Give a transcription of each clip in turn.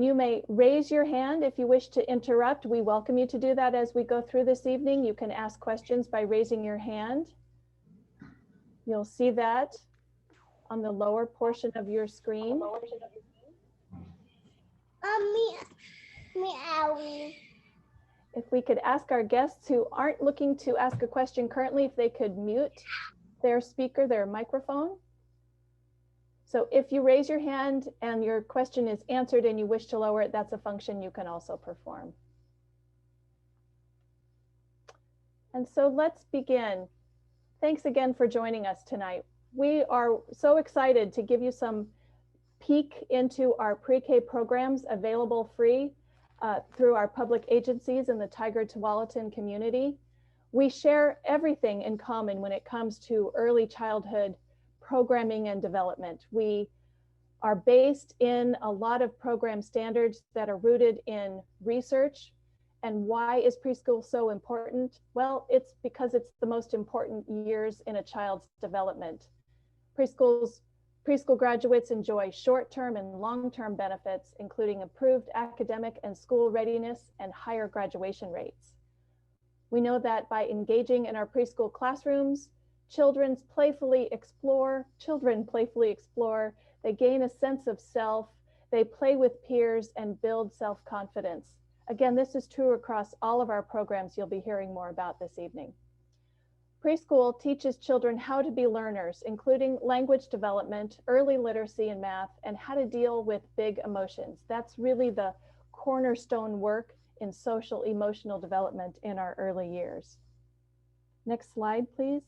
You may raise your hand if you wish to interrupt. We welcome you to do that as we go through this evening. You can ask questions by raising your hand. You'll see that on the lower portion of your screen. Meow. If we could ask our guests who aren't looking to ask a question currently, if they could mute their speaker, their microphone. So if you raise your hand and your question is answered and you wish to lower it, that's a function you can also perform. And so let's begin. Thanks again for joining us tonight. We are so excited to give you some peek into our pre-K programs available free through our public agencies in the Tigard-Tualatin community. We share everything in common when it comes to early childhood programming and development. We are based in a lot of program standards that are rooted in research. And why is preschool so important? Well, it's because it's the most important years in a child's development. Preschool graduates enjoy short-term and long-term benefits, including improved academic and school readiness and higher graduation rates. We know that by engaging in our preschool classrooms, children playfully explore, they gain a sense of self, they play with peers and build self-confidence. Again, this is true across all of our programs you'll be hearing more about this evening. Preschool teaches children how to be learners, including language development, early literacy and math, and how to deal with big emotions. That's really the cornerstone work in social emotional development in our early years. Next slide, please.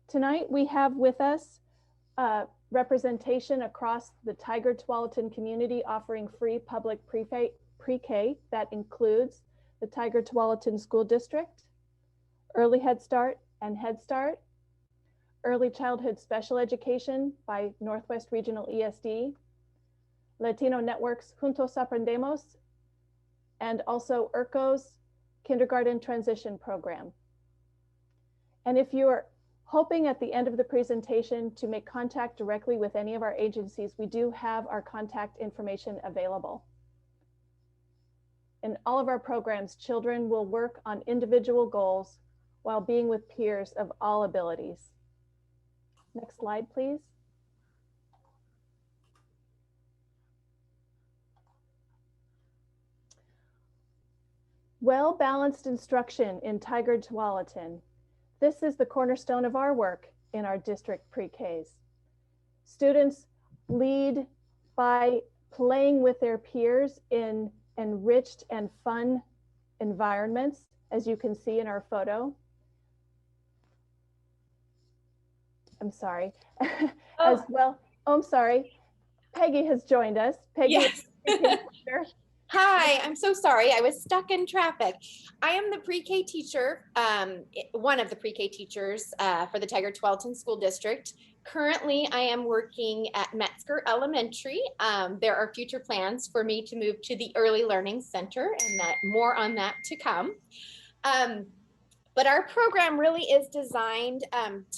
Tonight we have with us representation across the Tigard-Tualatin community offering free public pre-K that includes the Tigard-Tualatin School District, Early Head Start and Head Start, Early Childhood Special Education by Northwest Regional ESD, Latino Networks Juntos Aprendemos, and also ERCO's Kindergarten Transition Program. And if you are hoping at the end of the presentation to make contact directly with any of our agencies, we do have our contact information available. In all of our programs, children will work on individual goals while being with peers of all abilities. Next slide, please. Well-balanced instruction in Tigard-Tualatin. This is the cornerstone of our work in our district pre-Ks. Students lead by playing with their peers in enriched and fun environments, as you can see in our photo. I'm sorry. As well, oh, I'm sorry. Peggy has joined us. Peggy, yes. Hi, I'm so sorry. I was stuck in traffic. I am the pre-K teacher, one of the pre-K teachers for the Tigard-Tualatin School District. Currently, I am working at Metzger Elementary. There are future plans for me to move to the Early Learning Center, and more on that to come. But our program really is designed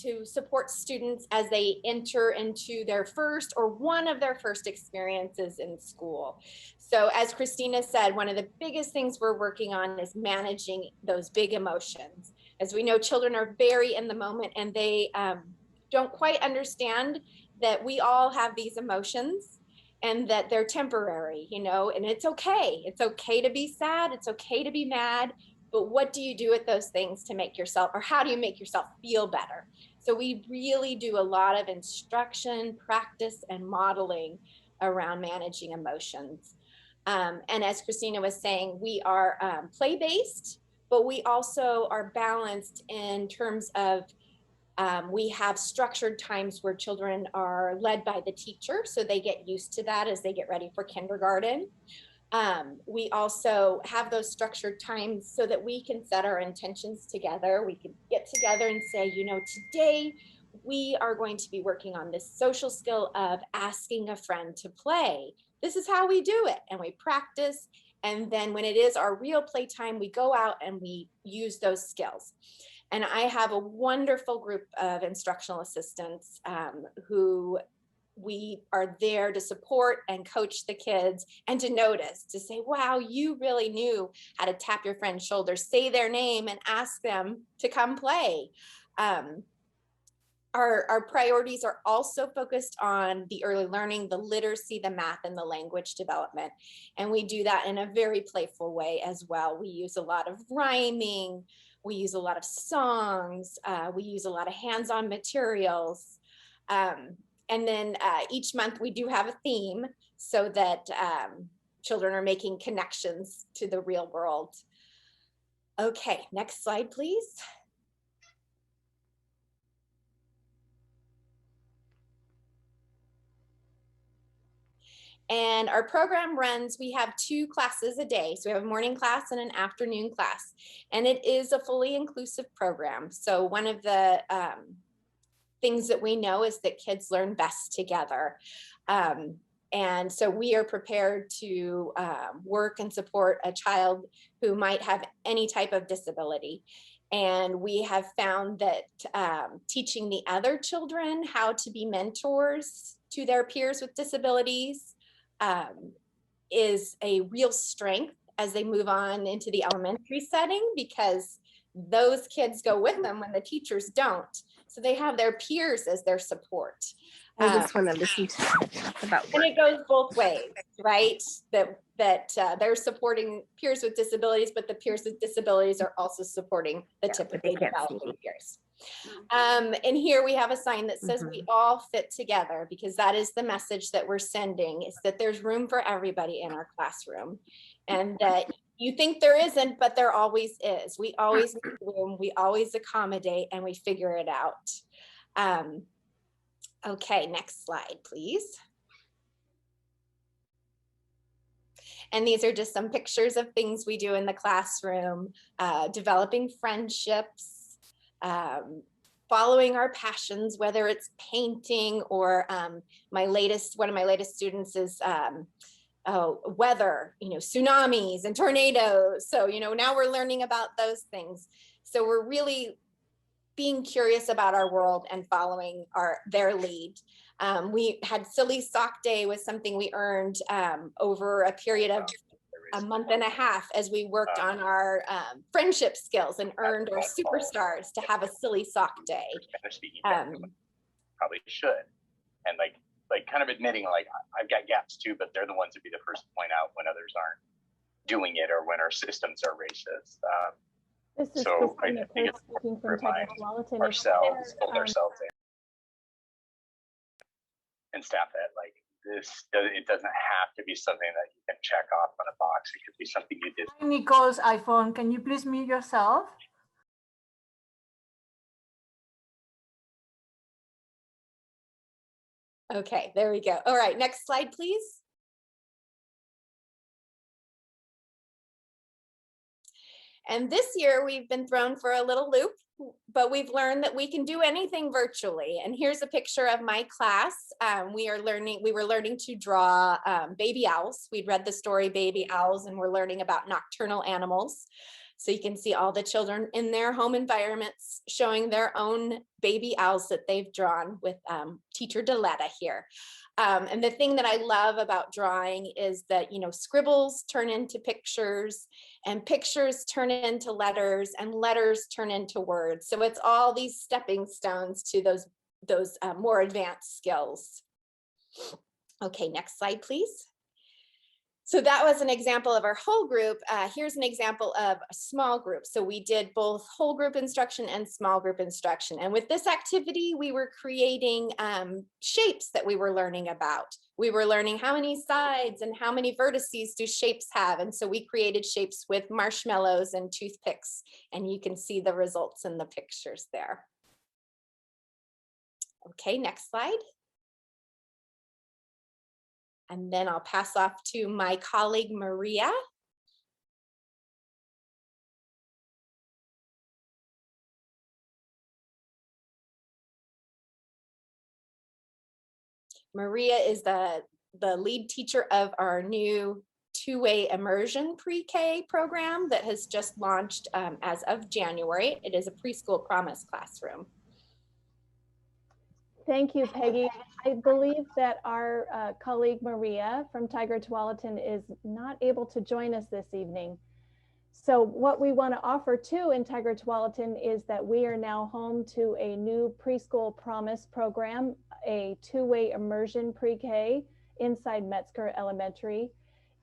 to support students as they enter into their first or one of their first experiences in school. So as Christina said, one of the biggest things we're working on is managing those big emotions. As we know, children are very in the moment and they don't quite understand that we all have these emotions and that they're temporary, you know, and it's okay. It's okay to be sad. It's okay to be mad. But what do you do with those things to make yourself, or how do you make yourself feel better? So we really do a lot of instruction, practice, and modeling around managing emotions. And as Christina was saying, we are play-based, but we also are balanced in terms of we have structured times where children are led by the teacher, so they get used to that as they get ready for kindergarten. We also have those structured times so that we can set our intentions together. We can get together and say, you know, today we are going to be working on this social skill of asking a friend to play. This is how we do it. And we practice. And then when it is our real playtime, we go out and we use those skills. And I have a wonderful group of instructional assistants who we are there to support and coach the kids and to notice, to say, wow, you really knew how to tap your friend's shoulder, say their name and ask them to come play. Our priorities are also focused on the early learning, the literacy, the math, and the language development. And we do that in a very playful way as well. We use a lot of rhyming, we use a lot of songs, we use a lot of hands-on materials. And then each month we do have a theme so that children are making connections to the real world. Okay, next slide, please. And our program runs, we have 2 classes a day. So we have a morning class and an afternoon class. And it is a fully inclusive program. So one of the things that we know is that kids learn best together. And so we are prepared to work and support a child who might have any type of disability. And we have found that teaching the other children how to be mentors to their peers with disabilities is a real strength as they move on into the elementary setting, because those kids go with them when the teachers don't. So they have their peers as their support. I just want to listen to about work. And it goes both ways, right? That they're supporting peers with disabilities, but the peers with disabilities are also supporting the typically developing peers. And here we have a sign that says we all fit together, because that is the message that we're sending, is that there's room for everybody in our classroom, and that you think there isn't, but there always is. We always make room, we always accommodate, and we figure it out. Okay, next slide, please. And these are just some pictures of things we do in the classroom, developing friendships, following our passions, whether it's painting or one of my latest students is weather, tsunamis and tornadoes. So, now we're learning about those things. So we're really being curious about our world and following their lead. We had Silly Sock Day, was something we earned over a period of a month and a half as we worked on our friendship skills and earned our superstars to have a Silly Sock Day. Probably should. And like kind of admitting, like, I've got gaps too, but they're the ones to be the first to point out when others aren't doing it or when our systems are racist. This is so I think it's speaking from Tigard-Tualatin. Ourselves, hold ourselves in, and staff that, like, it doesn't have to be something that you can check off on a box. It could be something you did. Nicole's iPhone, can you please mute yourself? Okay, there we go. All right, next slide, please. And this year we've been thrown for a little loop, but we've learned that we can do anything virtually. And here's a picture of my class. We were learning to draw baby owls. We'd read the story Baby Owls, and we're learning about nocturnal animals. So you can see all the children in their home environments showing their own baby owls that they've drawn with teacher Deletta here. And the thing that I love about drawing is that, scribbles turn into pictures, and pictures turn into letters, and letters turn into words. So it's all these stepping stones to those more advanced skills. Okay, next slide, please. So that was an example of our whole group. Here's an example of a small group. So we did both whole group instruction and small group instruction. And with this activity, we were creating shapes that we were learning about. We were learning how many sides and how many vertices do shapes have. And so we created shapes with marshmallows and toothpicks. And you can see the results in the pictures there. Okay, next slide. And then I'll pass off to my colleague, Maria. Maria is the lead teacher of our new two-way immersion pre-K program that has just launched as of January. It is a preschool promise classroom. Thank you, Peggy. I believe that our colleague Maria from Tigard-Tualatin is not able to join us this evening. So what we want to offer too in Tigard-Tualatin is that we are now home to a new preschool promise program, a two-way immersion pre-K inside Metzger Elementary.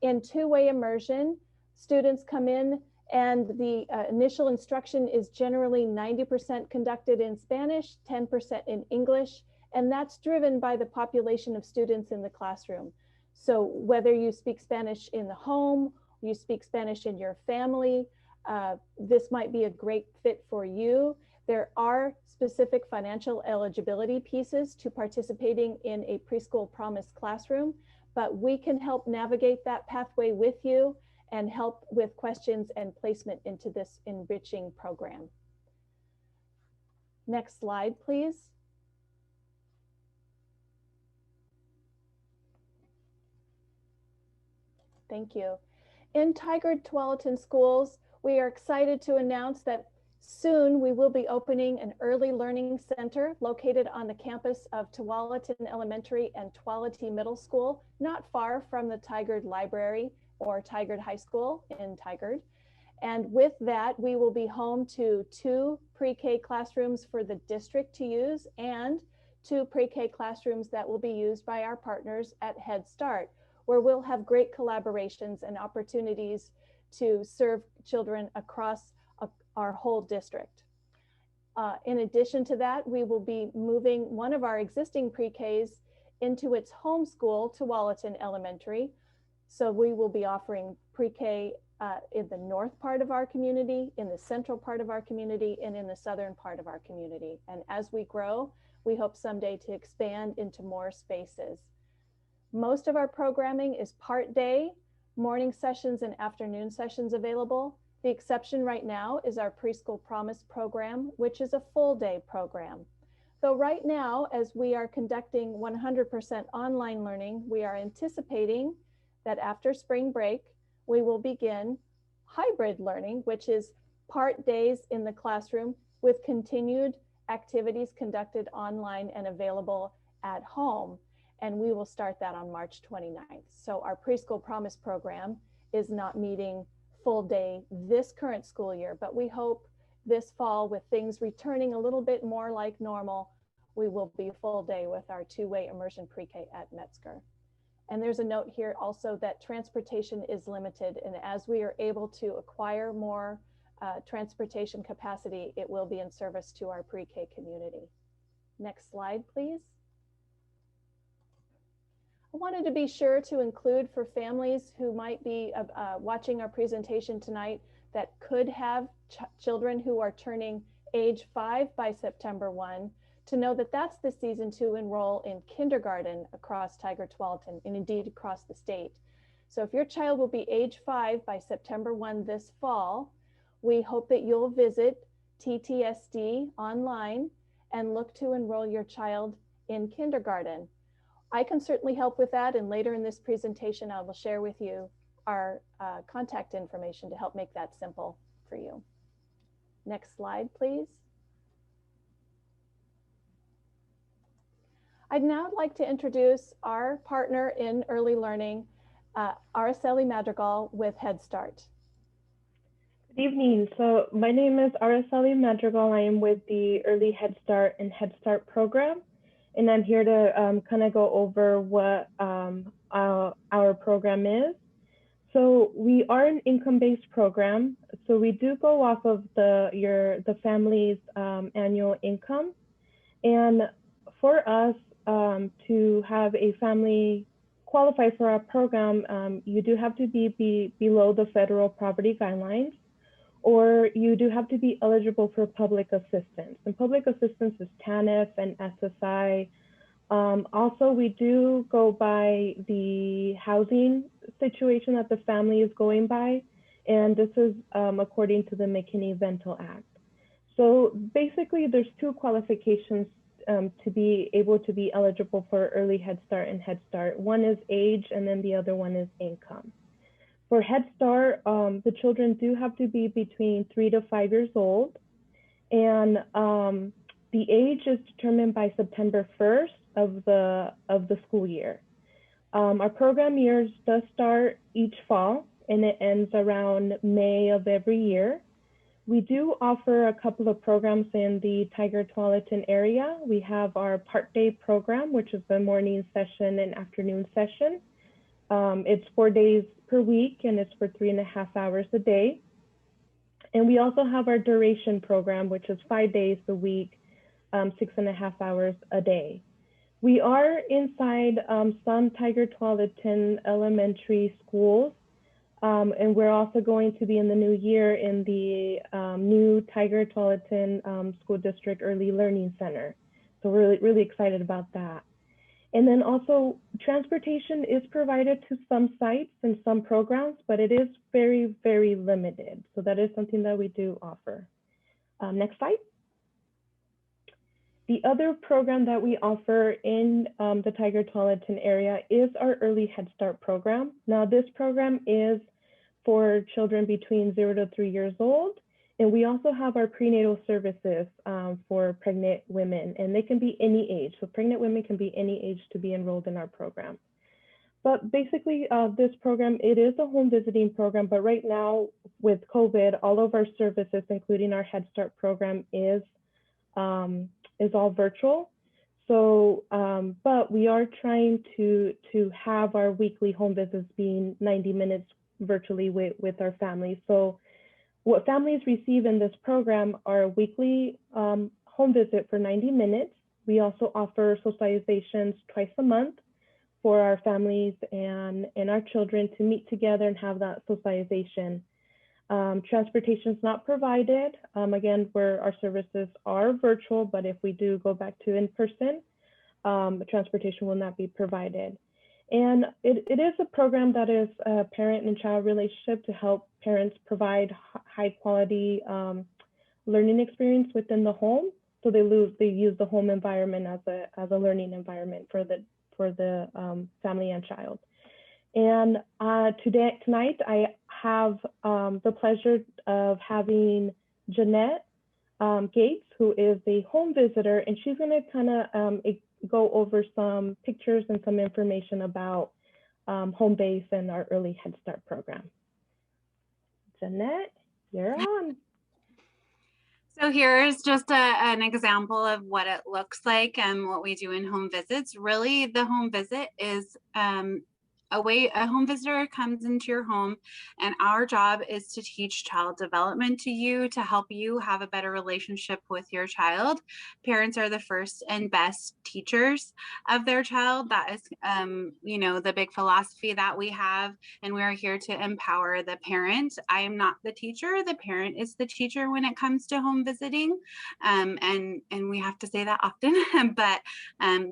In two-way immersion, students come in and the initial instruction is generally 90% conducted in Spanish, 10% in English, and that's driven by the population of students in the classroom. So whether you speak Spanish in the home, you speak Spanish in your family, this might be a great fit for you. There are specific financial eligibility pieces to participating in a preschool promise classroom, but we can help navigate that pathway with you and help with questions and placement into this enriching program. Next slide, please. Thank you. In Tigard-Tualatin schools, we are excited to announce that soon we will be opening an early learning center located on the campus of Tualatin Elementary and Tualatin Middle School, not far from the Tigard Library or Tigard High School in Tigard. And with that, we will be home to 2 pre-K classrooms for the district to use and 2 pre-K classrooms that will be used by our partners at Head Start, where we'll have great collaborations and opportunities to serve children across our whole district. In addition to that, we will be moving one of our existing pre-Ks into its home school, Tualatin Elementary. So we will be offering pre-K in the north part of our community, in the central part of our community, and in the southern part of our community. And as we grow, we hope someday to expand into more spaces. Most of our programming is part day, morning sessions and afternoon sessions available. The exception right now is our Preschool Promise program, which is a full day program. Though right now, as we are conducting 100% online learning, we are anticipating that after spring break, we will begin hybrid learning, which is part days in the classroom with continued activities conducted online and available at home. And we will start that on March 29th. So our Preschool Promise program is not meeting full day this current school year, but we hope this fall, with things returning a little bit more like normal, we will be full day with our two-way immersion pre-K at Metzger. And there's a note here also that transportation is limited, and as we are able to acquire more transportation capacity, it will be in service to our pre-K community. Next slide, please. I wanted to be sure to include for families who might be watching our presentation tonight that could have children who are turning age 5 by September 1, to know that that's the season to enroll in kindergarten across Tigard-Tualatin and indeed across the state. So if your child will be age 5 by September 1 this fall, we hope that you'll visit TTSD online and look to enroll your child in kindergarten. I can certainly help with that, and later in this presentation, I will share with you our contact information to help make that simple for you. Next slide, please. I'd now like to introduce our partner in early learning, Araceli Madrigal with Head Start. Good evening. So my name is Araceli Madrigal. I am with the Early Head Start and Head Start program, and I'm here to kind of go over what our program is. So we are an income-based program. So we do go off of the family's annual income. And for us to have a family qualify for our program, you do have to be below the federal poverty guidelines, or you do have to be eligible for public assistance. And public assistance is TANF and SSI. Also, we do go by the housing situation that the family is going by, and this is according to the McKinney-Vento Act. So basically, there's 2 qualifications to be able to be eligible for Early Head Start and Head Start. One is age, and then the other one is income. For Head Start, the children do have to be between 3 to 5 years old, and The age is determined by September 1st of the school year. Our program years does start each fall and it ends around May of every year. We do offer a couple of programs in the Tigard-Tualatin area. We have our part day program, which is the morning session and afternoon session. It's 4 days per week and it's for 3.5 hours a day. And we also have our duration program, which is 5 days a week, 6.5 hours a day. We are inside some Tigard-Tualatin elementary schools, and we're also going to be in the new year in the new Tigard-Tualatin School District Early Learning Center. So we're really excited about that. And then also transportation is provided to some sites and some programs, but it is very, very limited. So that is something that we do offer. Next slide. The other program that we offer in the Tigard-Tualatin area is our Early Head Start program. Now this program is for children between 0 to 3 years old. And we also have our prenatal services for pregnant women, and they can be any age. So pregnant women can be any age to be enrolled in our program. But basically this program, it is a home visiting program, but right now with COVID, all of our services, including our Head Start program is all virtual. So, but we are trying to have our weekly home visits being 90 minutes virtually with our families. So what families receive in this program are a weekly home visit for 90 minutes. We also offer socializations twice a month for our families and our children to meet together and have that socialization. Transportation is not provided. Again, where our services are virtual, but if we do go back to in-person, transportation will not be provided. And it is a program that is a parent and child relationship to help parents provide high quality learning experience within the home. So they use the home environment as a learning environment for the family and child. And tonight I have the pleasure of having Jeanette Gates, who is a home visitor, and she's going to kind of go over some pictures and some information about home base and our Early Head Start program. Jeanette, you're on. So here's just an example of what it looks like and what we do in home visits. Really, the home visit is a home visitor comes into your home, and our job is to teach child development to you, to help you have a better relationship with your child. Parents are the first and best teachers of their child. That is, you know, the big philosophy that we have, and we are here to empower the parent. I am not the teacher. The parent is the teacher when it comes to home visiting, and we have to say that often. But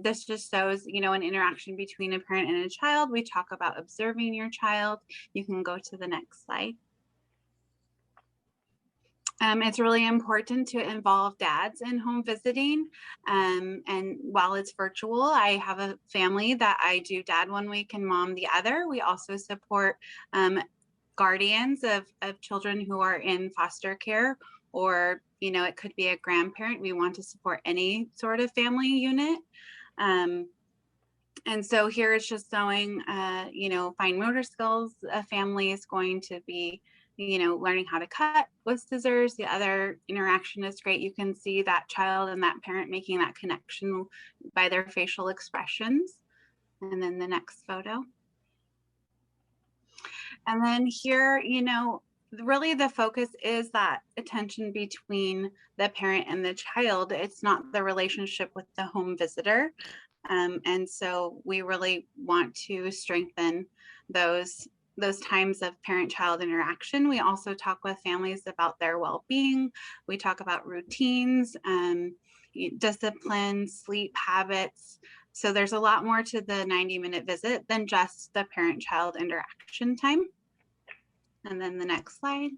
this just shows, you know, an interaction between a parent and a child. We talk about observing your child. You can go to the next slide. It's really important to involve dads in home visiting. And while it's virtual, I have a family that I do dad one week and mom the other. We also support guardians of children who are in foster care, or, you know, it could be a grandparent. We want to support any sort of family unit. And so here it's just showing, you know, fine motor skills. A family is going to be, you know, learning how to cut with scissors. The other interaction is great. You can see that child and that parent making that connection by their facial expressions. And then the next photo. And then here, you know, really the focus is that attention between the parent and the child. It's not the relationship with the home visitor. And so we really want to strengthen those times of parent-child interaction. We also talk with families about their well-being. We talk about routines, discipline, sleep habits. So there's a lot more to the 90-minute visit than just the parent-child interaction time. And then the next slide.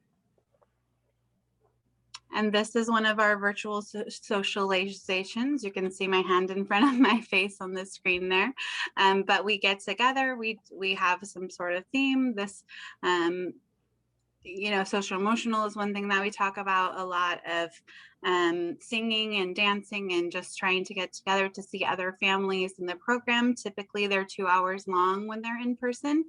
And this is one of our virtual socializations. You can see my hand in front of my face on the screen there. But we get together, we have some sort of theme. This, you know, social emotional is one thing that we talk about. A lot of singing and dancing and just trying to get together to see other families in the program. Typically they're 2 hours long when they're in person,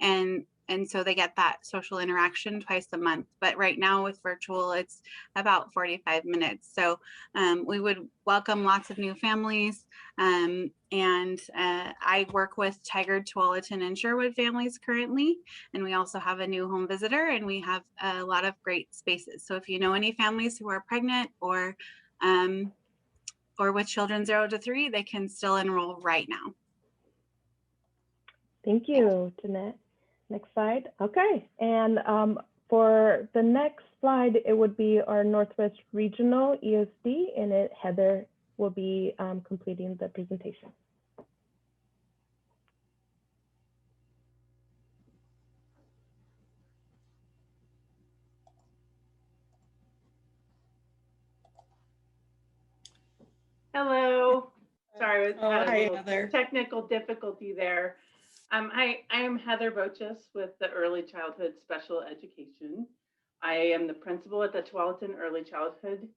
and so they get that social interaction twice a month. But right now with virtual, it's about 45 minutes. So we would welcome lots of new families. I work with Tigard-Tualatin and Sherwood families currently. And we also have a new home visitor, and we have a lot of great spaces. So if you know any families who are pregnant or with children 0 to 3, they can still enroll right now. Thank you, Jeanette. Next slide. Okay, and for the next slide, it would be our Northwest Regional ESD, and Heather will be completing the presentation. Hello. Sorry, I had Hi, a little Heather. technical difficulty there. I am Heather Boches with the Early Childhood Special Education. I am the principal at the Tualatin Early Childhood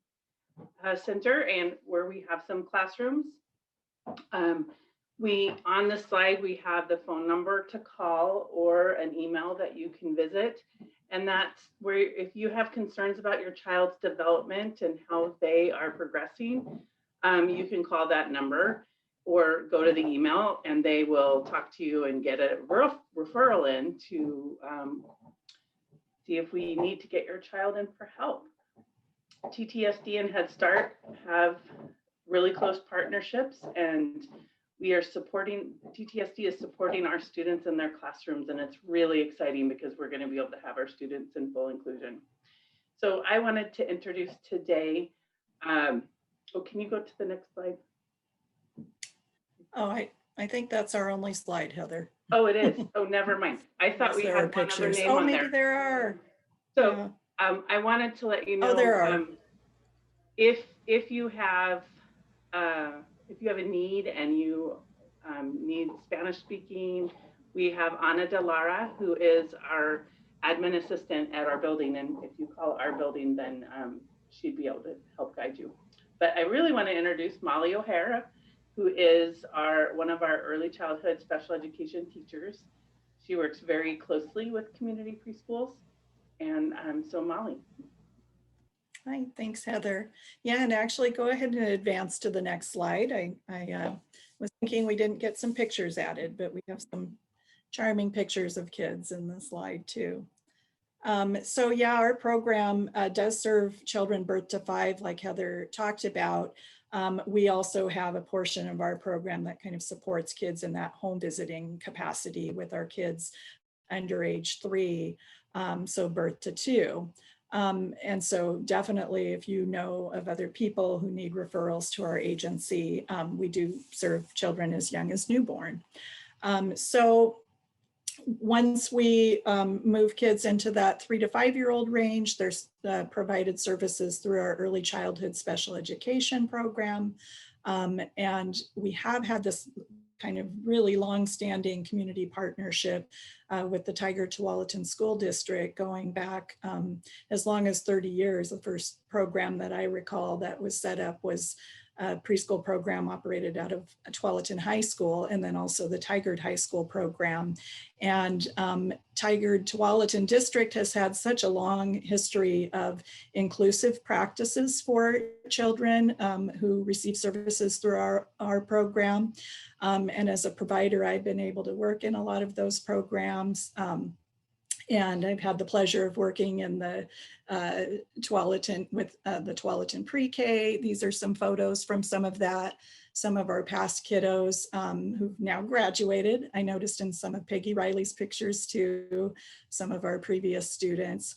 Center, and where we have some classrooms. On this slide, we have the phone number to call or an email that you can visit. And that's where, if you have concerns about your child's development and how they are progressing, you can call that number or go to the email, and they will talk to you and get a referral in to see if we need to get your child in for help. TTSD and Head Start have really close partnerships, and TTSD is supporting our students in their classrooms, and it's really exciting because we're going to be able to have our students in full inclusion. So I wanted to introduce today, can you go to the next slide? Oh, I think that's our only slide, Heather. Oh, it is. Oh, never mind. I thought we had one other name on there. Maybe there are. So I wanted to let you know. Oh, there are. If you have a need and you need Spanish speaking, we have Ana De Lara, who is our admin assistant at our building. And if you call our building, then she'd be able to help guide you. But I really want to introduce Molly O'Hara, who is one of our early childhood special education teachers. She works very closely with community preschools. And so Molly. Hi, thanks, Heather. Yeah, and actually go ahead and advance to the next slide. I was thinking we didn't get some pictures added, but we have some charming pictures of kids in the slide too. So yeah, our program does serve children birth to 5, like Heather talked about. We also have a portion of our program that kind of supports kids in that home visiting capacity with our kids under age 3, so birth to 2. And so definitely if you know of other people who need referrals to our agency, we do serve children as young as newborn. So once we move kids into that 3 to 5-year-old range, there's provided services through our early childhood special education program. And we have had this kind of really long-standing community partnership with the Tigard-Tualatin School District going back as long as 30 years. The first program that I recall that was set up was a preschool program operated out of Tualatin High School, and then also the Tigard High School program. And Tigard-Tualatin District has had such a long history of inclusive practices for children who receive services through our program. And as a provider, I've been able to work in a lot of those programs. And I've had the pleasure of working in the Tualatin with the Tualatin pre-K. These are some photos from some of our past kiddos who've now graduated. I noticed in some of Peggy Riley's pictures too, some of our previous students.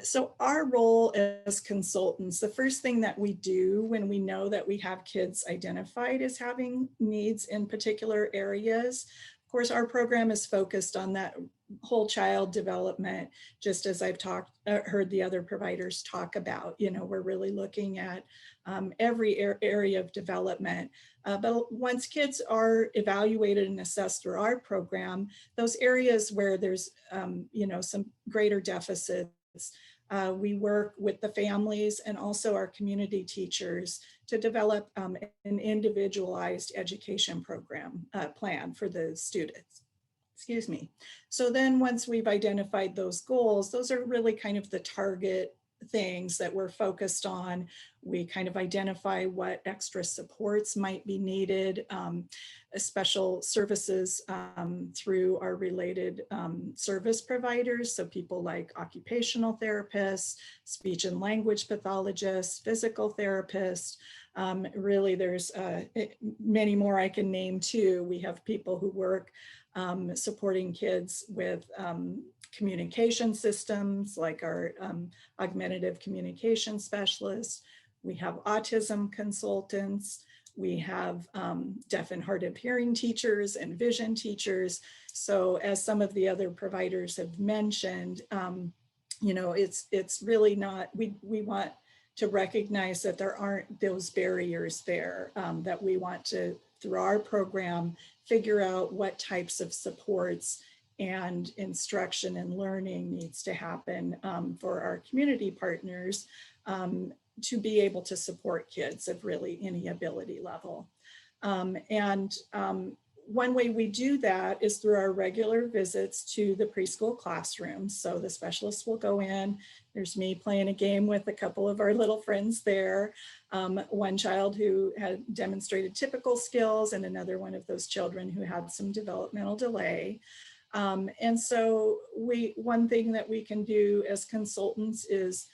So our role as consultants, the first thing that we do when we know that we have kids identified as having needs in particular areas, of course, our program is focused on that whole child development, just as I've heard the other providers talk about. You know, we're really looking at every area of development. But once kids are evaluated and assessed through our program, those areas where there's, you know, some greater deficits, We work with the families and also our community teachers to develop an individualized education program plan for the students. Excuse me. So then once we've identified those goals, those are really kind of the target things that we're focused on. We kind of identify what extra supports might be needed, special services through our related service providers. So people like occupational therapists, speech and language pathologists, physical therapists. Really, there's many more I can name too. We have people who work supporting kids with communication systems, like our augmentative communication specialists. We have autism consultants. We have deaf and hard of hearing teachers and vision teachers. So as some of the other providers have mentioned, you know, it's really not, we want to recognize that there aren't those barriers there, that we want to, through our program, figure out what types of supports and instruction and learning needs to happen for our community partners to be able to support kids of really any ability level. One way we do that is through our regular visits to the preschool classrooms. So the specialists will go in. There's me playing a game with a couple of our little friends there. One child who had demonstrated typical skills and another one of those children who had some developmental delay. And so one thing that we can do as consultants is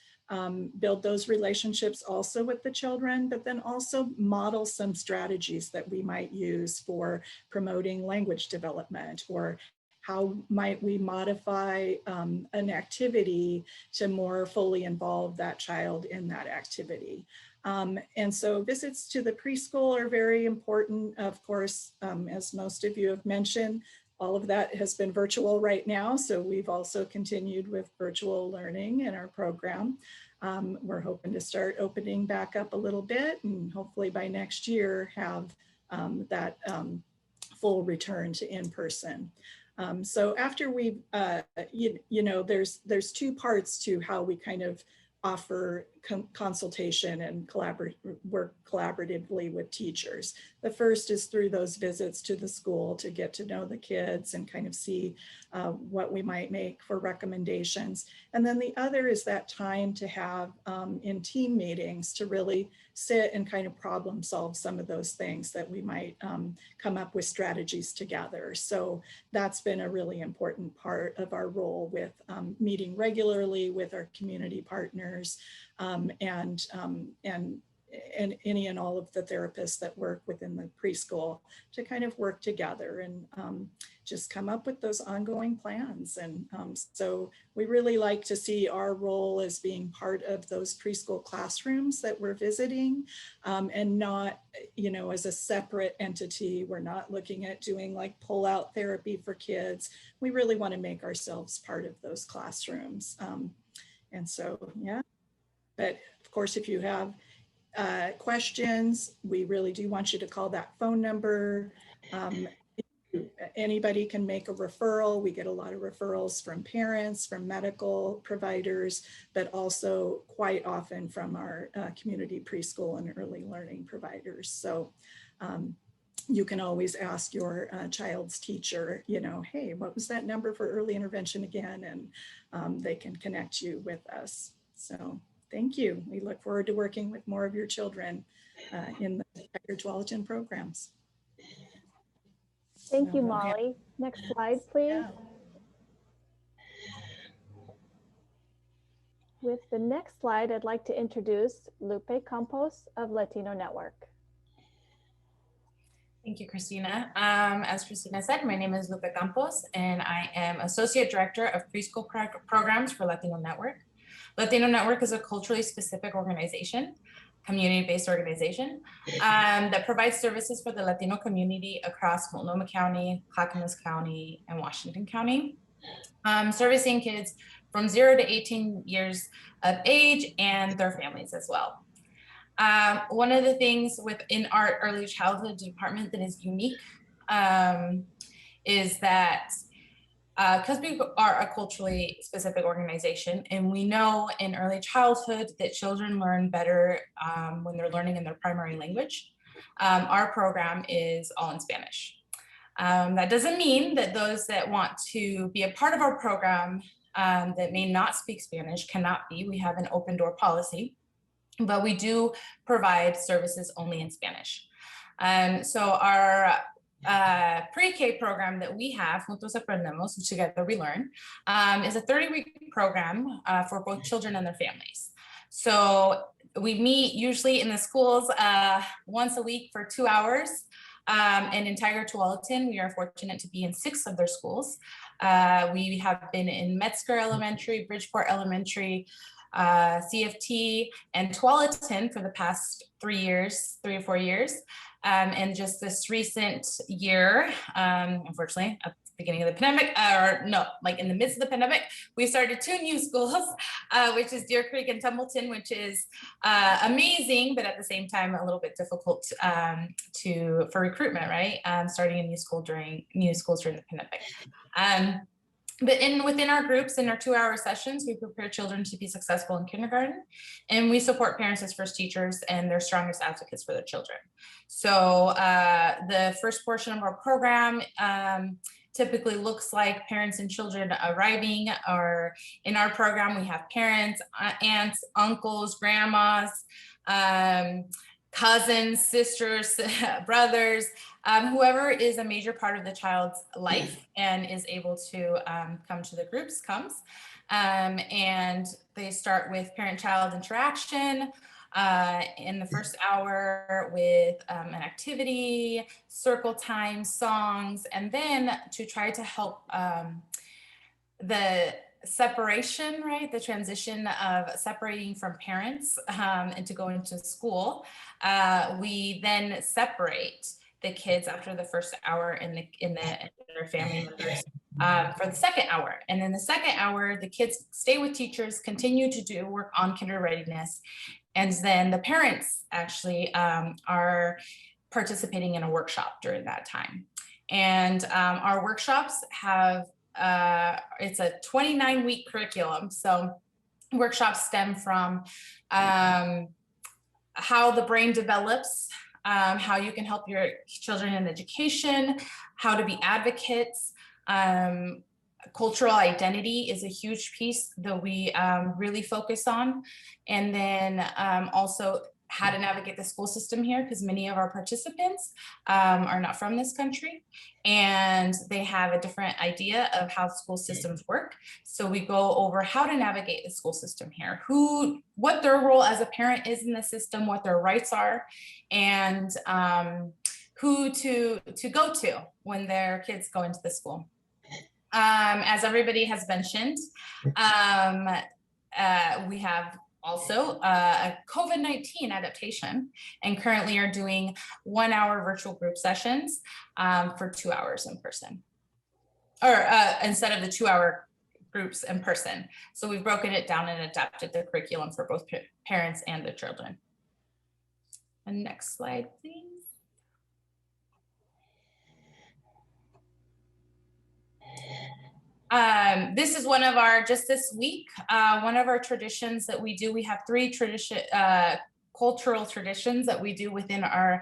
build those relationships also with the children, but then also model some strategies that we might use for promoting language development, or how might we modify an activity to more fully involve that child in that activity. And so visits to the preschool are very important. Of course, as most of you have mentioned, all of that has been virtual right now. So we've also continued with virtual learning in our program. We're hoping to start opening back up a little bit, and hopefully by next year have that full return to in-person. So after we, you know, there's two parts to how we kind of offer consultation and work collaboratively with teachers. The first is through those visits to the school to get to know the kids and kind of see what we might make for recommendations. And then the other is that time to have in team meetings to really sit and kind of problem solve some of those things that we might come up with strategies together. So that's been a really important part of our role with meeting regularly with our community partners and any and all of the therapists that work within the preschool to kind of work together and just come up with those ongoing plans. And so we really like to see our role as being part of those preschool classrooms that we're visiting, and not, you know, as a separate entity. We're not looking at doing like pull-out therapy for kids. We really want to make ourselves part of those classrooms. And so, yeah, but of course, if you have questions, we really do want you to call that phone number. Anybody can make a referral. We get a lot of referrals from parents, from medical providers, but also quite often from our community preschool and early learning providers. So you can always ask your child's teacher, you know, hey, what was that number for early intervention again? And they can connect you with us. So thank you. We look forward to working with more of your children in the Tigard-Tualatin programs. Thank you, Molly. Next slide, please. Yeah. With the next slide, I'd like to introduce Lupe Campos of Latino Network. Thank you, Christina. As Christina said, my name is Lupe Campos, and I am Associate Director of Preschool Programs for Latino Network. Latino Network is a culturally specific organization, community-based organization that provides services for the Latino community across Multnomah County, Clackamas County, and Washington County, servicing kids from 0 to 18 years of age and their families as well. One of the things within our early childhood department that is unique is that because we are a culturally specific organization, and we know in early childhood that children learn better when they're learning in their primary language. Our program is all in Spanish. That doesn't mean that those that want to be a part of our program that may not speak Spanish cannot be. We have an open door policy, but we do provide services only in Spanish. So our pre-K program that we have, Juntos Aprendemos, Together We Learn, is a 30-week program for both children and their families. So we meet usually in the schools once a week for 2 hours. And in Tigard-Tualatin, we are fortunate to be in 6 of their schools. We have been in Metzger Elementary, Bridgeport Elementary, CFT, and Tualatin for the past 3 or 4 years. And just this recent year, unfortunately, at the beginning of the pandemic, or no, like in the midst of the pandemic, we started 2 new schools, which is Deer Creek and Tumbleton, which is amazing, but at the same time, a little bit difficult for recruitment, right? Starting a new schools during the pandemic. But within our groups, in our 2-hour sessions, we prepare children to be successful in kindergarten, and we support parents as first teachers and their strongest advocates for their children. So the first portion of our program typically looks like parents and children arriving, or in our program, we have parents, aunts, uncles, grandmas, cousins, sisters, brothers, whoever is a major part of the child's life and is able to come to the groups comes. And they start with parent-child interaction in the first hour with an activity, circle time, songs, and then to try to help the separation, right? The transition of separating from parents and to go into school. We then separate the kids after the first hour in their family members for the second hour. And then the second hour, the kids stay with teachers, continue to do work on kinder readiness. And then the parents actually are participating in a workshop during that time. And our workshops have, it's a 29-week curriculum. So workshops stem from how the brain develops, how you can help your children in education, how to be advocates. Cultural identity is a huge piece that we really focus on. And then also how to navigate the school system here, because many of our participants are not from this country and they have a different idea of how school systems work. So we go over how to navigate the school system here, what their role as a parent is in the system, what their rights are, and who to go to when their kids go into the school. As everybody has mentioned, we have also a COVID-19 adaptation, and currently are doing 1-hour virtual group sessions for 2 hours in person, or instead of the 2-hour groups in person. So we've broken it down and adapted the curriculum for both parents and the children. And next slide, please. This is one of our, just this week, one of our traditions that we do. We have 3 cultural traditions that we do within our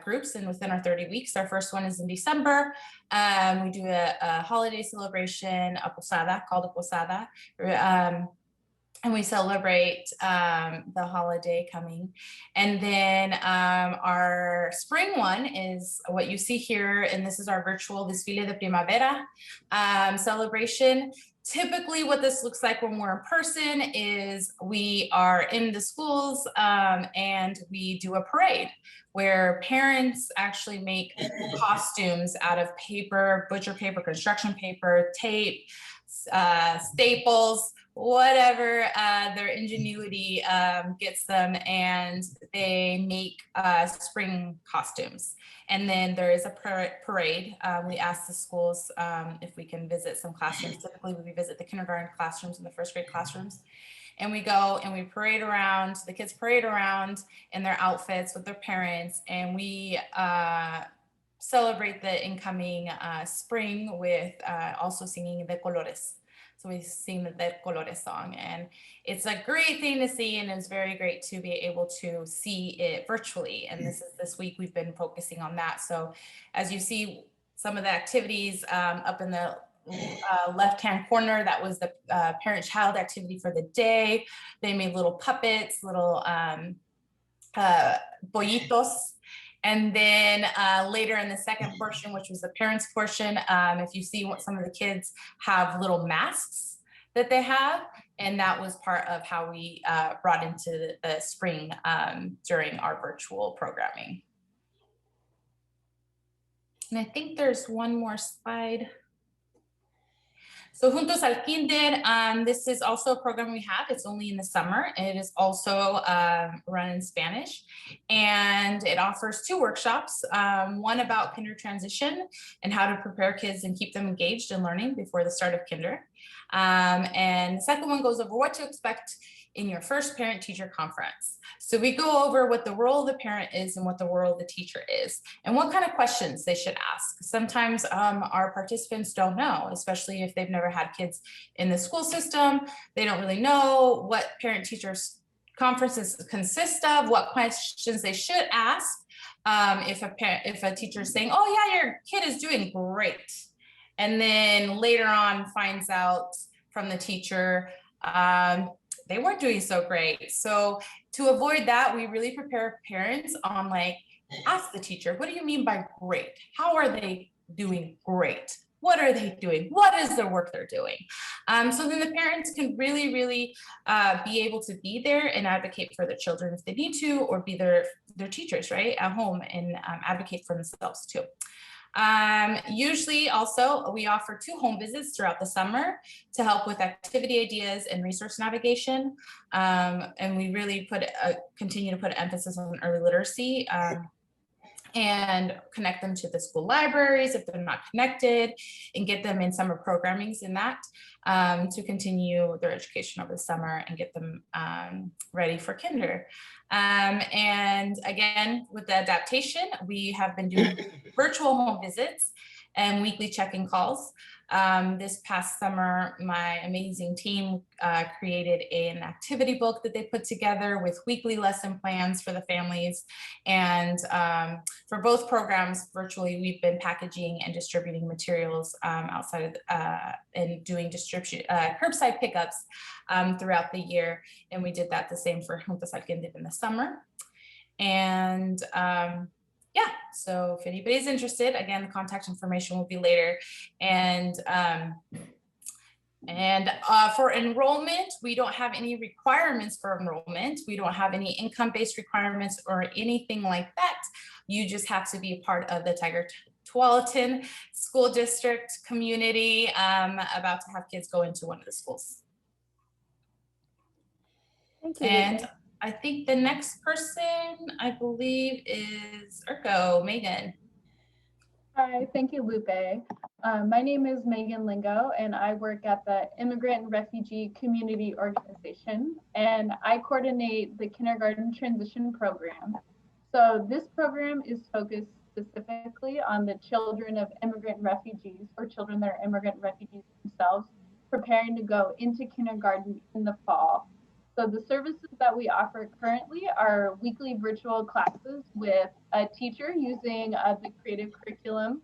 groups and within our 30 weeks. Our first one is in December. We do a holiday celebration, a posada, called a posada. And we celebrate the holiday coming. And then our spring one is what you see here, and this is our virtual Desfile de Primavera celebration. Typically what this looks like when we're in person is we are in the schools and we do a parade where parents actually make costumes out of paper, butcher paper, construction paper, tape, staples, whatever their ingenuity gets them, and they make spring costumes. And then there is a parade. We ask the schools if we can visit some classrooms. Typically we visit the kindergarten classrooms and the first grade classrooms. And we go and we parade around, the kids parade around in their outfits with their parents, and we celebrate the incoming spring with also singing the colores. So we sing the De Colores song, and it's a great thing to see, and it's very great to be able to see it virtually. And this week we've been focusing on that. So as you see, some of the activities up in the left-hand corner, that was the parent-child activity for the day. They made little puppets, little pollitos. And then later in the second portion, which was the parents portion, if you see what some of the kids have little masks that they have, and that was part of how we brought into the spring during our virtual programming. And I think there's one more slide. So Juntos al Kinder, this is also a program we have. It's only in the summer. It is also run in Spanish, and it offers 2 workshops, one about kinder transition and how to prepare kids and keep them engaged in learning before the start of kinder. And the second one goes over what to expect in your first parent-teacher conference. So we go over what the role of the parent is and what the role of the teacher is, and what kind of questions they should ask. Sometimes our participants don't know, especially if they've never had kids in the school system. They don't really know what parent-teachers conferences consist of, what questions they should ask. If a teacher is saying, oh yeah, your kid is doing great, and then later on finds out from the teacher, they weren't doing so great. So to avoid that, we really prepare parents on like, ask the teacher, what do you mean by great? How are they doing great? What are they doing? What is the work they're doing? So then the parents can really, really be able to be there and advocate for their children if they need to, or be their teachers, right, at home, and advocate for themselves too. Usually also we offer 2 home visits throughout the summer to help with activity ideas and resource navigation. And we really continue to put emphasis on early literacy and connect them to the school libraries if they're not connected, and get them in summer programmings in that to continue their education over the summer and get them ready for kinder. And again, with the adaptation, we have been doing virtual home visits and weekly check-in calls. This past summer, my amazing team created an activity book that they put together with weekly lesson plans for the families. And for both programs, virtually, we've been packaging and distributing materials outside of and doing curbside pickups throughout the year. And we did that the same for Juntos al Kinder in the summer. And yeah, so if anybody's interested, again, the contact information will be later. And for enrollment, we don't have any requirements for enrollment. We don't have any income-based requirements or anything like that. You just have to be a part of the Tigard-Tualatin School District community about to have kids go into one of the schools. Thank you. And I think the next person, I believe, is Megan. Hi, thank you, Lupe. My name is Megan Lingo, and I work at the Immigrant and Refugee Community Organization, and I coordinate the Kindergarten Transition Program. So this program is focused specifically on the children of immigrant refugees, or children that are immigrant refugees themselves, preparing to go into kindergarten in the fall. So the services that we offer currently are weekly virtual classes with a teacher using the creative curriculum.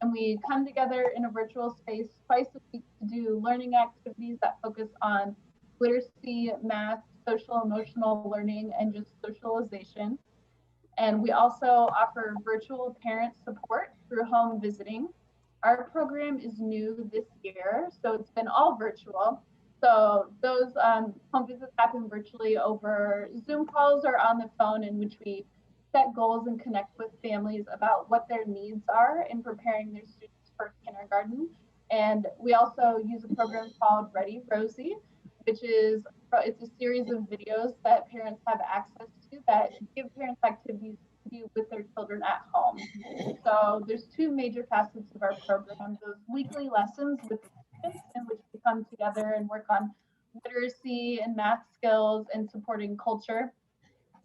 And we come together in a virtual space twice a week to do learning activities that focus on literacy, math, social emotional learning, and just socialization. And we also offer virtual parent support through home visiting. Our program is new this year, so it's been all virtual. So those home visits happen virtually over Zoom calls or on the phone, in which we set goals and connect with families about what their needs are in preparing their students for kindergarten. And we also use a program called Ready Rosie, which is it's a series of videos that parents have access to that give parents activities to do with their children at home. So there's 2 major facets of our program: those weekly lessons with in which we come together and work on literacy and math skills and supporting culture.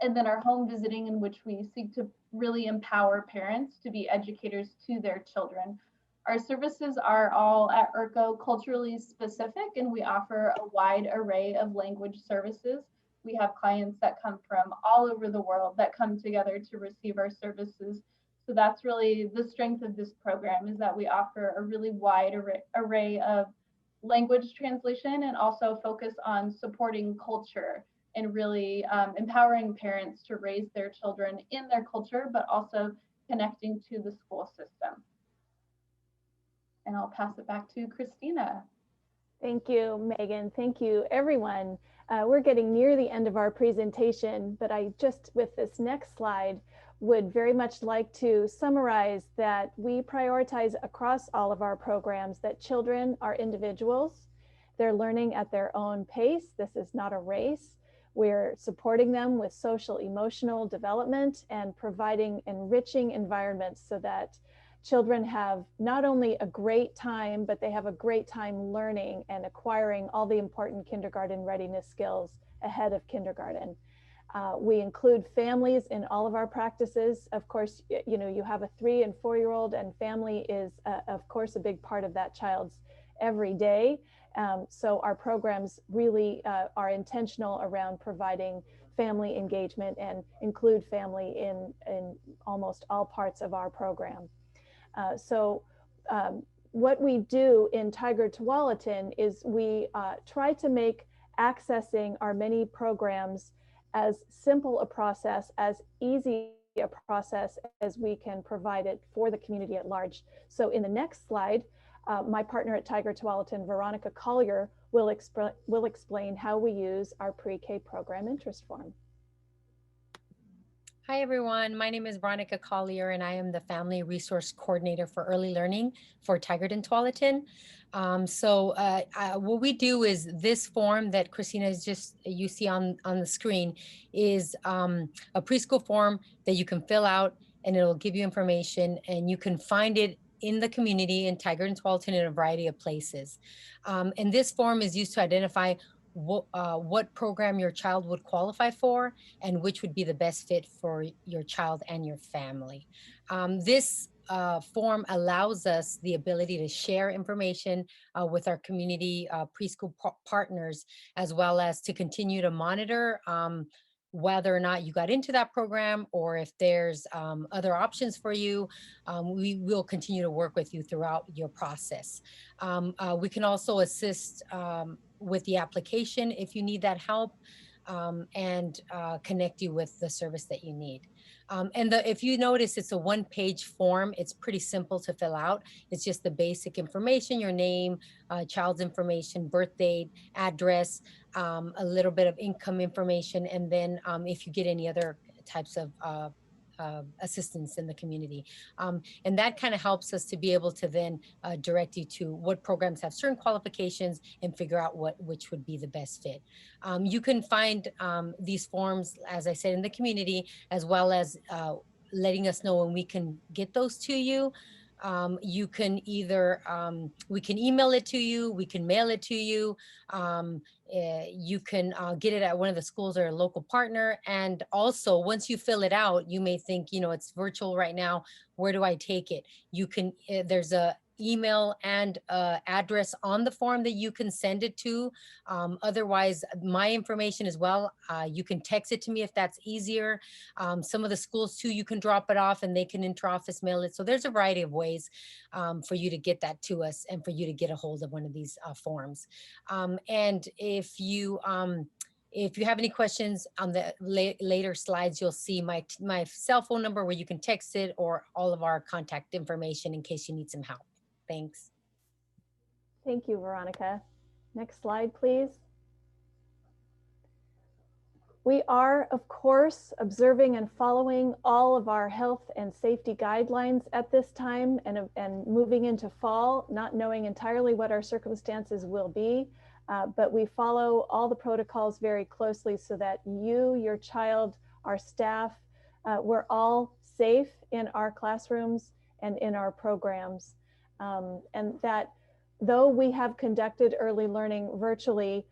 and then our home visiting, in which we seek to really empower parents to be educators to their children. Our services are all at ERCO culturally specific, and we offer a wide array of language services. We have clients that come from all over the world that come together to receive our services. So that's really the strength of this program, is that we offer a really wide array of language translation and also focus on supporting culture and really empowering parents to raise their children in their culture, but also connecting to the school system. And I'll pass it back to Christina. Thank you, Megan. Thank you, everyone. We're getting near the end of our presentation, but I just, with this next slide, would very much like to summarize that we prioritize across all of our programs that children are individuals. They're learning at their own pace. This is not a race. We're supporting them with social emotional development and providing enriching environments so that children have not only a great time, but they have a great time learning and acquiring all the important kindergarten readiness skills ahead of kindergarten. We include families in all of our practices. Of course, you know, you have a 3- and 4-year-old, and family is, of course, a big part of that child's every day. So our programs really are intentional around providing family engagement and include family in almost all parts of our program. What we do in Tigard-Tualatin is we try to make accessing our many programs as simple a process, as easy a process as we can provide it for the community at large. So in the next slide, my partner at Tigard-Tualatin, Veronica Collier, will explain how we use our pre-K program interest form. Hi everyone, my name is Veronica Collier and I am the Family Resource Coordinator for Early Learning for Tigard-Tualatin. What we do is this form that Christina is just, you see on the screen, is a preschool form that you can fill out and it'll give you information, and you can find it in the community in Tigard-Tualatin in a variety of places. And this form is used to identify what program your child would qualify for and which would be the best fit for your child and your family. This form allows us the ability to share information with our community preschool partners, as well as to continue to monitor whether or not you got into that program, or if there's other options for you. We will continue to work with you throughout your process. We can also assist with the application if you need that help, and connect you with the service that you need. If you notice, it's a one-page form. It's pretty simple to fill out. It's just the basic information, your name, child's information, birth date, address, a little bit of income information, and then if you get any other types of assistance in the community. And that kind of helps us to be able to then direct you to what programs have certain qualifications and figure out which would be the best fit. You can find these forms, as I said, in the community, as well as letting us know when we can get those to you. You can either, we can email it to you, we can mail it to you, you can get it at one of the schools or a local partner. And also, once you fill it out, you may think, you know, it's virtual right now, where do I take it? You can, there's a email and address on the form that you can send it to. Otherwise, my information as well, you can text it to me if that's easier. Some of the schools too, you can drop it off and they can inter-office mail it. So there's a variety of ways for you to get that to us and for you to get a hold of one of these forms. And if you have any questions on the later slides, you'll see my cell phone number where you can text it, or all of our contact information in case you need some help. Thanks. Thank you, Veronica. Next slide, please. We are, of course, observing and following all of our health and safety guidelines at this time, and moving into fall, not knowing entirely what our circumstances will be, but we follow all the protocols very closely so that you, your child, our staff, we're all safe in our classrooms and in our programs. And that though we have conducted early learning virtually,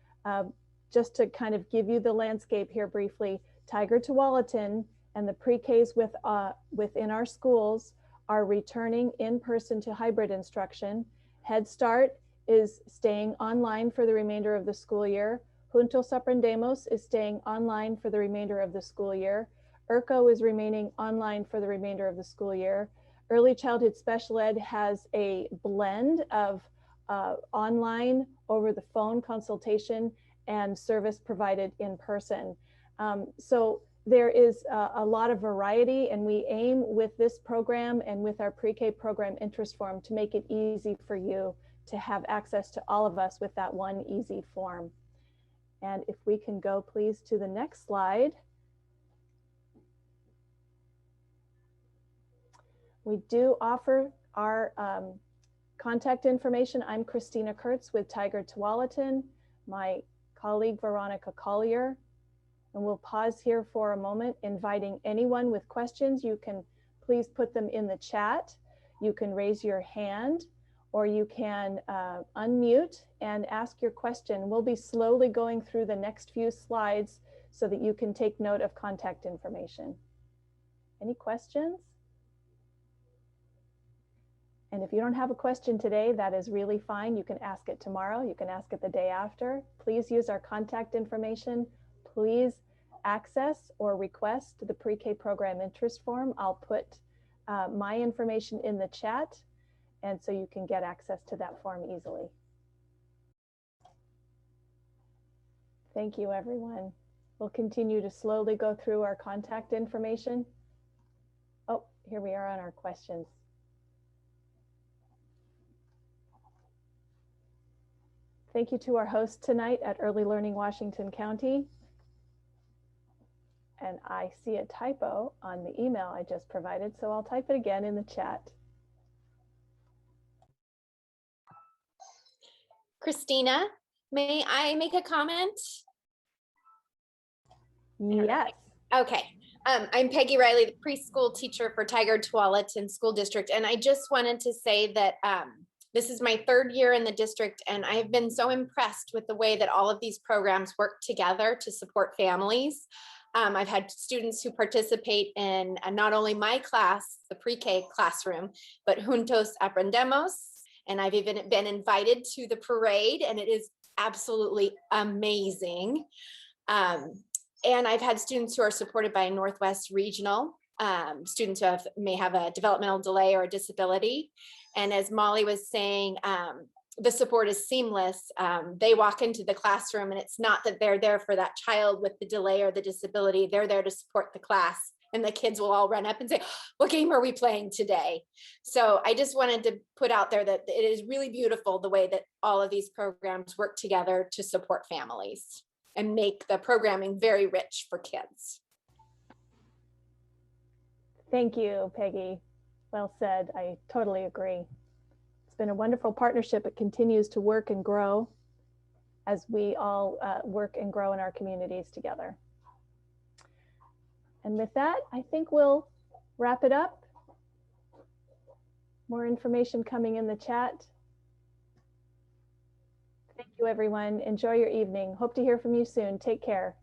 just to kind of give you the landscape here briefly, Tigard-Tualatin and the pre-Ks within our schools are returning in person to hybrid instruction. Head Start is staying online for the remainder of the school year. Juntos Aprendemos is staying online for the remainder of the school year. ERCO is remaining online for the remainder of the school year. Early Childhood Special Ed has a blend of online, over the phone consultation, and service provided in person. So there is a lot of variety, and we aim with this program and with our pre-K program interest form to make it easy for you to have access to all of us with that one easy form. And if we can go please to the next slide. We do offer our contact information. I'm Christina Kurtz with Tigard-Tualatin, my colleague Veronica Collier. And we'll pause here for a moment, inviting anyone with questions. You can please put them in the chat. You can raise your hand, or you can unmute and ask your question. We'll be slowly going through the next few slides so that you can take note of contact information. Any questions? And if you don't have a question today, that is really fine. You can ask it tomorrow. You can ask it the day after. Please use our contact information. Please access or request the pre-K program interest form. I'll put my information in the chat, and so you can get access to that form easily. Thank you, everyone. We'll continue to slowly go through our contact information. Oh, here we are on our questions. Thank you to our host tonight at Early Learning Washington County. And I see a typo on the email I just provided, so I'll type it again in the chat. Christina, may I make a comment? Yes. Okay. I'm Peggy Riley, the preschool teacher for Tigard-Tualatin School District. And I just wanted to say that this is my third year in the district, and I've been so impressed with the way that all of these programs work together to support families. I've had students who participate in not only my class, the pre-K classroom, but Juntos Aprendemos. And I've even been invited to the parade, and it is absolutely amazing. And I've had students who are supported by Northwest Regional, students who may have a developmental delay or a disability. And as Molly was saying, the support is seamless. They walk into the classroom, and it's not that they're there for that child with the delay or the disability. They're there to support the class, and the kids will all run up and say, what game are we playing today? So I just wanted to put out there that it is really beautiful the way that all of these programs work together to support families and make the programming very rich for kids. Thank you, Peggy. Well said. I totally agree. It's been a wonderful partnership. It continues to work and grow as we all work and grow in our communities together. And with that, I think we'll wrap it up. More information coming in the chat. Thank you, everyone. Enjoy your evening. Hope to hear from you soon. Take care.